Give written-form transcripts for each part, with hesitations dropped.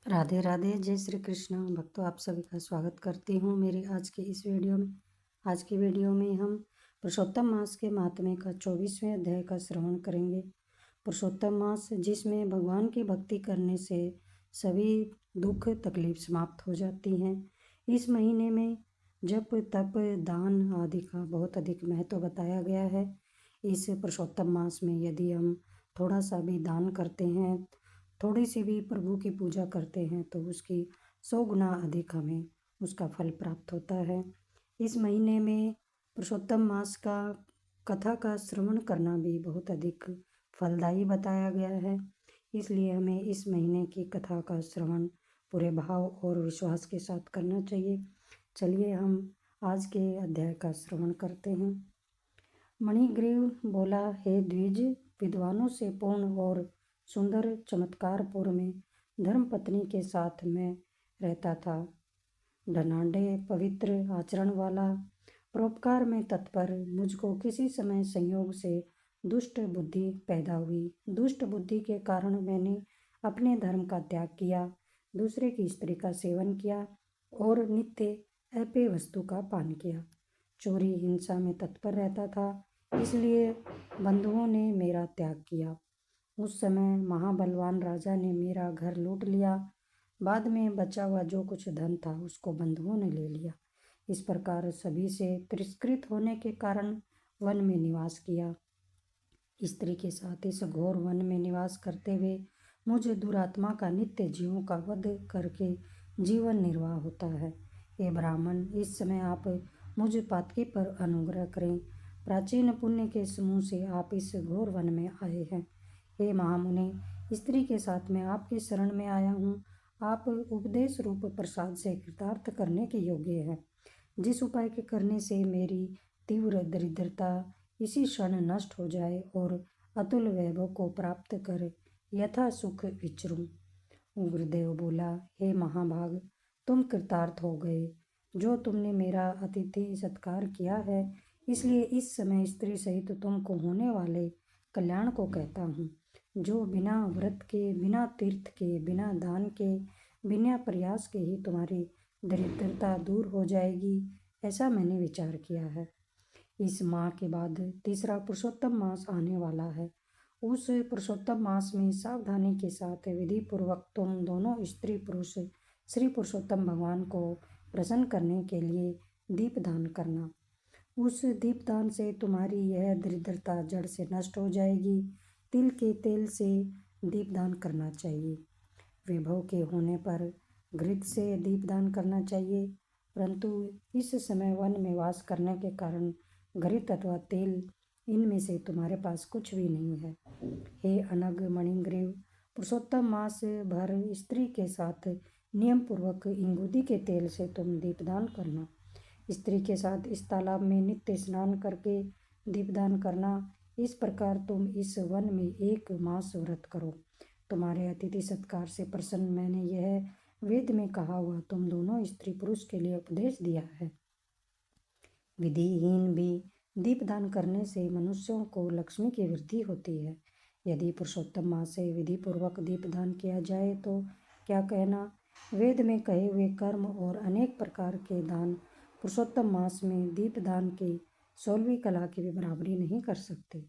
राधे राधे, जय श्री कृष्ण। भक्तों, आप सभी का स्वागत करती हूँ मेरी आज की इस वीडियो में। आज की वीडियो में हम पुरुषोत्तम मास के महात्म्य का 24वें अध्याय का श्रवण करेंगे। पुरुषोत्तम मास जिसमें भगवान की भक्ति करने से सभी दुख तकलीफ समाप्त हो जाती हैं। इस महीने में जप तप दान आदि का बहुत अधिक महत्व बताया गया है। इस पुरुषोत्तम मास में यदि हम थोड़ा सा भी दान करते हैं, थोड़ी सी भी प्रभु की पूजा करते हैं तो उसकी 100 गुना अधिक हमें उसका फल प्राप्त होता है। इस महीने में पुरुषोत्तम मास का कथा का श्रवण करना भी बहुत अधिक फलदायी बताया गया है। इसलिए हमें इस महीने की कथा का श्रवण पूरे भाव और विश्वास के साथ करना चाहिए। चलिए हम आज के अध्याय का श्रवण करते हैं। मणिग्रीव बोला, हे द्विज, विद्वानों से पूर्ण और सुंदर चमत्कारपुर में धर्मपत्नी के साथ मैं रहता था। धनाढ़ पवित्र आचरण वाला, परोपकार में तत्पर, मुझको किसी समय संयोग से दुष्ट बुद्धि पैदा हुई। दुष्ट बुद्धि के कारण मैंने अपने धर्म का त्याग किया, दूसरे की स्त्री का सेवन किया और नित्य अपेय वस्तु का पान किया। चोरी हिंसा में तत्पर रहता था, इसलिए बंधुओं ने मेरा त्याग किया। उस समय महाबलवान राजा ने मेरा घर लूट लिया। बाद में बचा हुआ जो कुछ धन था उसको बंधुओं ने ले लिया। इस प्रकार सभी से तिरस्कृत होने के कारण वन में निवास किया। स्त्री के साथ इस घोर वन में निवास करते हुए मुझे दुरात्मा का नित्य जीवों का वध करके जीवन निर्वाह होता है। हे ब्राह्मण, इस समय आप मुझ पातकी पर अनुग्रह करें। प्राचीन पुण्य के समूह से आप इस घोर वन में आए हैं। हे महामुनि, स्त्री के साथ मैं आपके शरण में आया हूँ। आप उपदेश रूप प्रसाद से कृतार्थ करने के योग्य हैं। जिस उपाय के करने से मेरी तीव्र दरिद्रता इसी क्षण नष्ट हो जाए और अतुल वैभव को प्राप्त कर यथा सुख विचरूं। उग्रदेव बोला, हे महाभाग, तुम कृतार्थ हो गए। जो तुमने मेरा अतिथि सत्कार किया है, इसलिए इस समय स्त्री सहित तुमको होने वाले कल्याण को कहता हूँ। जो बिना व्रत के, बिना तीर्थ के, बिना दान के, बिना प्रयास के ही तुम्हारी दरिद्रता दूर हो जाएगी, ऐसा मैंने विचार किया है। इस माह के बाद तीसरा पुरुषोत्तम मास आने वाला है। उस पुरुषोत्तम मास में सावधानी के साथ विधि पूर्वक तुम दोनों स्त्री पुरुष श्री पुरुषोत्तम भगवान को प्रसन्न करने के लिए दीपदान करना। उस दीपदान से तुम्हारी यह दरिद्रता जड़ से नष्ट हो जाएगी। तिल के तेल से दीपदान करना चाहिए। विभव के होने पर घृत से दीपदान करना चाहिए, परंतु इस समय वन में वास करने के कारण घृत अथवा तेल इनमें से तुम्हारे पास कुछ भी नहीं है। हे अनग मणिग्रीव, पुरुषोत्तम मास भर स्त्री के साथ नियम पूर्वक इंगुदी के तेल से तुम दीपदान करना। स्त्री के साथ इस तालाब में नित्य स्नान करके दीपदान करना। इस प्रकार तुम इस वन में 1 मास व्रत करो। तुम्हारे अतिथि सत्कार से प्रसन्न मैंने यह वेद में कहा हुआ तुम दोनों स्त्री पुरुष के लिए उपदेश दिया है। विधिहीन भी दीपदान करने से मनुष्यों को लक्ष्मी की वृद्धि होती है। यदि पुरुषोत्तम मास से विधि पूर्वक दीपदान किया जाए तो क्या कहना। वेद में कहे हुए कर्म और अनेक प्रकार के दान पुरुषोत्तम मास में दीपदान की 16वीं कला की भी बराबरी नहीं कर सकते।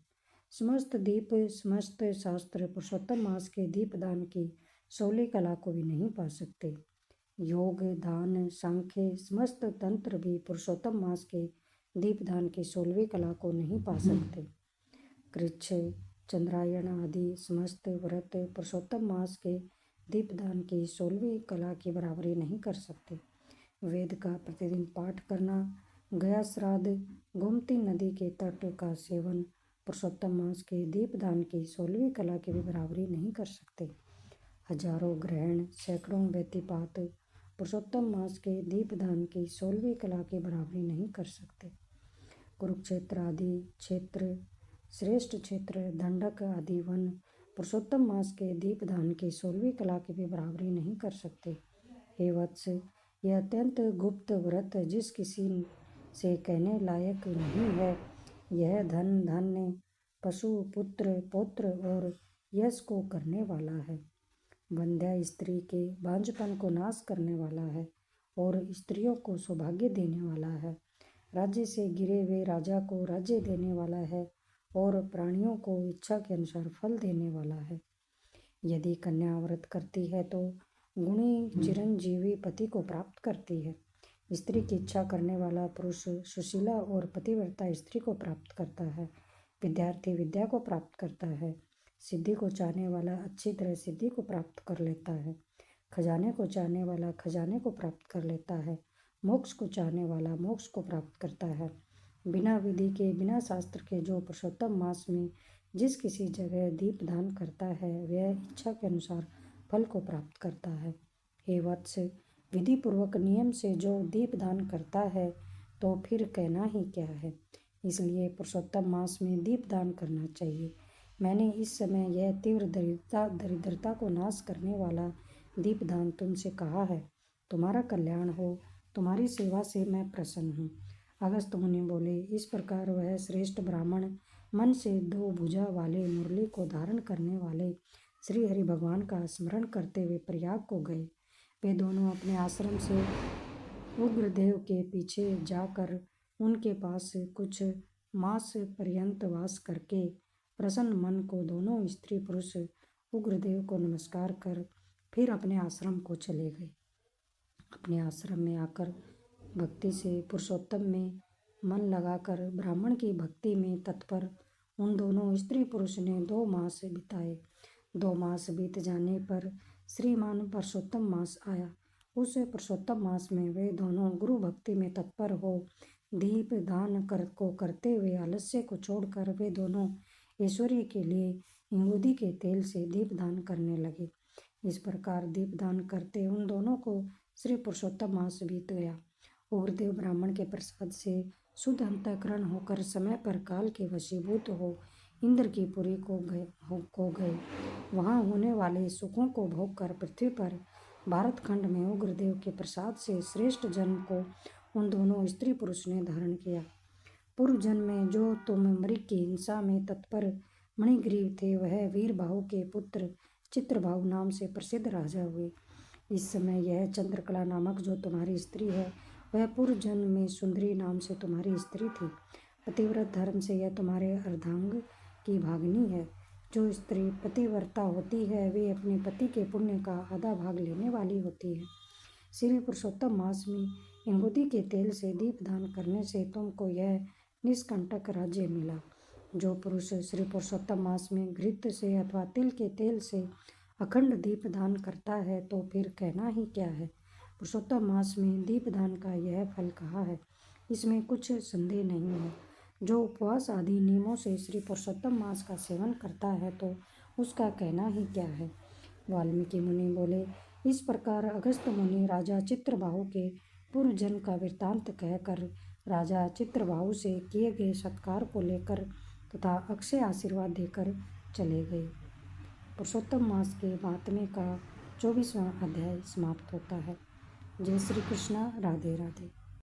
समस्त दीप समस्त शास्त्र पुरुषोत्तम मास के दीपदान की 16वीं कला को भी नहीं पा सकते। योग दान सांख्य समस्त तंत्र भी पुरुषोत्तम मास के दीपदान की 16वीं कला को नहीं पा सकते। कृच्छ चंद्रायण आदि समस्त व्रत पुरुषोत्तम मास के दीपदान की 16वीं कला की बराबरी नहीं कर सकते। वेद का प्रतिदिन पाठ करना, गया श्राद्ध, गोमती नदी के तट का सेवन पुरुषोत्तम मास के दीपदान की 16वीं कला की भी बराबरी नहीं कर सकते। हजारों ग्रहण सैकड़ों व्यतिपात पुरुषोत्तम मास के दीपदान की 16वीं कला की बराबरी नहीं कर सकते। कुरुक्षेत्र आदि क्षेत्र, श्रेष्ठ क्षेत्र, दंडक आदि वन पुरुषोत्तम मास के दीपदान की 16वीं कला की भी बराबरी नहीं कर सकते। हे वत्स, यह अत्यंत गुप्त व्रत जिस किसी से कहने लायक नहीं है, यह धन धान्य पशु पुत्र पौत्र और यश को करने वाला है। वंध्या स्त्री के बांझपन को नाश करने वाला है और स्त्रियों को सौभाग्य देने वाला है। राज्य से गिरे हुए राजा को राज्य देने वाला है और प्राणियों को इच्छा के अनुसार फल देने वाला है। यदि कन्या व्रत करती है तो गुणी चिरंजीवी पति को प्राप्त करती है। स्त्री की इच्छा करने वाला पुरुष सुशीला और पतिव्रता स्त्री को प्राप्त करता है। विद्यार्थी विद्या को प्राप्त करता है। सिद्धि को चाहने वाला अच्छी तरह सिद्धि को प्राप्त कर लेता है। खजाने को चाहने वाला खजाने को प्राप्त कर लेता है। मोक्ष को चाहने वाला मोक्ष को प्राप्त करता है। बिना विधि के बिना शास्त्र के जो पुरुषोत्तम मास में जिस किसी जगह दीपदान करता है वह इच्छा के अनुसार फल को प्राप्त करता है। हे वत्स, विधि पूर्वक नियम से जो दीपदान करता है तो फिर कहना ही क्या है। इसलिए पुरुषोत्तम मास में दीपदान करना चाहिए। मैंने इस समय यह तीव्र दरिद्रता को नाश करने वाला दीपदान तुमसे कहा है। तुम्हारा कल्याण हो, तुम्हारी सेवा से मैं प्रसन्न हूँ। अगस्त मुनि बोले, इस प्रकार वह श्रेष्ठ ब्राह्मण मन से 2 भुजा वाले मुरली को धारण करने वाले श्री हरि भगवान का स्मरण करते हुए प्रयाग को गए। वे दोनों अपने आश्रम से उग्रदेव के पीछे जाकर उनके पास कुछ मास पर्यंत वास करके प्रसन्न मन को दोनों स्त्री पुरुष उग्रदेव को नमस्कार कर फिर अपने आश्रम को चले गए। अपने आश्रम में आकर भक्ति से पुरुषोत्तम में मन लगाकर ब्राह्मण की भक्ति में तत्पर उन दोनों स्त्री पुरुष ने 2 मास बिताए। 2 मास बीत जाने पर श्रीमान पुरुषोत्तम मास आया। उस पुरुषोत्तम मास में वे दोनों गुरु भक्ति में तत्पर हो दीप दान को करते हुए आलस्य को छोड़कर वे दोनों ऐश्वर्य के लिए इंगुदी के तेल से दीपदान करने लगे। इस प्रकार दीपदान करते उन दोनों को श्री पुरुषोत्तम मास बीत गया। उग्रदेव ब्राह्मण के प्रसाद से शुद्ध अंतःकरण होकर समय पर काल के वशीभूत हो इंद्र की पुरी को गए। वहाँ होने वाले सुखों को भोग कर पृथ्वी पर भारत खंड में उग्रदेव के प्रसाद से श्रेष्ठ जन्म को उन दोनों स्त्री पुरुष ने धारण किया। पूर्व जन्म में जो तुम मृग की हिंसा में तत्पर मणिग्रीव थे वह वीरबाहु के पुत्र चित्रबाहु नाम से प्रसिद्ध राजा हुए। इस समय यह चंद्रकला नामक जो तुम्हारी स्त्री है वह पूर्व जन्म में सुंदरी नाम से तुम्हारी स्त्री थी। पतिव्रत धर्म से यह तुम्हारे अर्धांग की भागनी है। जो स्त्री पतिव्रता होती है वे अपने पति के पुण्य का आधा भाग लेने वाली होती है। श्री पुरुषोत्तम मास में इंगुदी के तेल से दीपदान करने से तुमको यह निष्कंटक राज्य मिला। जो पुरुष श्री पुरुषोत्तम मास में घृत से अथवा तिल के तेल से अखंड दीपदान करता है तो फिर कहना ही क्या है। पुरुषोत्तम मास में दीपदान का यह फल कहा है, इसमें कुछ संदेह नहीं है। जो उपवास आदि नियमों से श्री पुरुषोत्तम मास का सेवन करता है तो उसका कहना ही क्या है। वाल्मीकि मुनि बोले, इस प्रकार अगस्त मुनि राजा चित्रबाहु के पूर्व जन्म का वृत्तांत कहकर राजा चित्रबाहु से किए गए सत्कार को लेकर तथा अक्षय आशीर्वाद देकर चले गए। पुरुषोत्तम मास के महात्म्य का 24वां अध्याय समाप्त होता है। जय श्री कृष्णा। राधे राधे।